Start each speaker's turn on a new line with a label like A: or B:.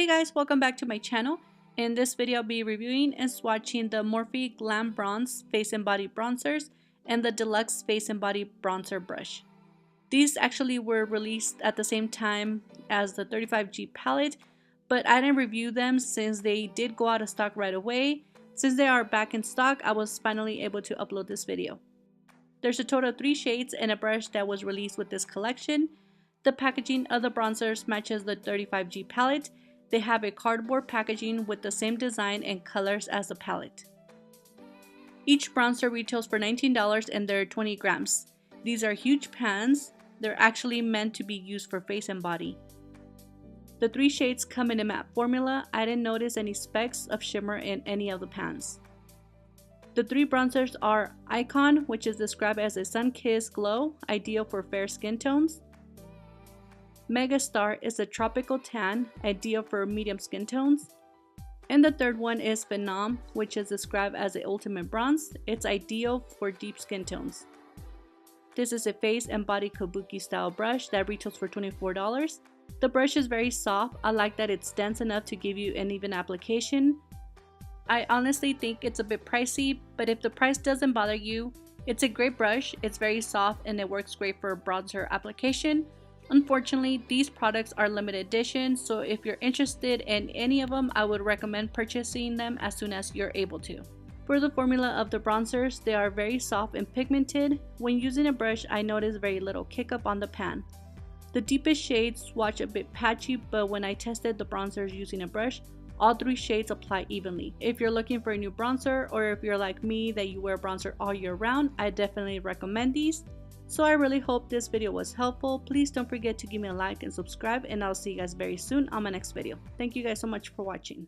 A: Hey guys, welcome back to my channel. In this video I'll be reviewing and swatching the Morphe Glam Bronze Face and Body Bronzers and the Deluxe Face and Body Bronzer Brush. These actually were released at the same time as the 35G palette, but I didn't review them since they did go out of stock right away. Since they are back in stock, I was finally able to upload this video. There's a total of 3 shades and a brush that was released with this collection. The packaging of the bronzers matches the 35G palette. They have a cardboard packaging with the same design and colors as the palette. Each bronzer retails for $19 and they're 20 grams. These are huge pans. They're actually meant to be used for face and body. The 3 shades come in a matte formula. I didn't notice any specks of shimmer in any of the pans. The 3 bronzers are Aucoin, which is described as a sun-kissed glow, ideal for fair skin tones. Megastar is a tropical tan, ideal for medium skin tones. And the third one is Phenom, which is described as the ultimate bronze. It's ideal for deep skin tones. This is a face and body kabuki style brush that retails for $24. The brush is very soft. I like that it's dense enough to give you an even application. I honestly think it's a bit pricey, but if the price doesn't bother you, it's a great brush. It's very soft and it works great for bronzer application. Unfortunately, these products are limited edition, so if you're interested in any of them, I would recommend purchasing them as soon as you're able to. For the formula of the bronzers, they are very soft and pigmented. When using a brush, I noticed very little kick up on the pan. The deepest shades swatch a bit patchy, but when I tested the bronzers using a brush, all 3 shades apply evenly. If you're looking for a new bronzer, or if you're like me that you wear bronzer all year round, I definitely recommend these. So I really hope this video was helpful. Please don't forget to give me a like and subscribe, and I'll see you guys very soon on my next video. Thank you guys so much for watching.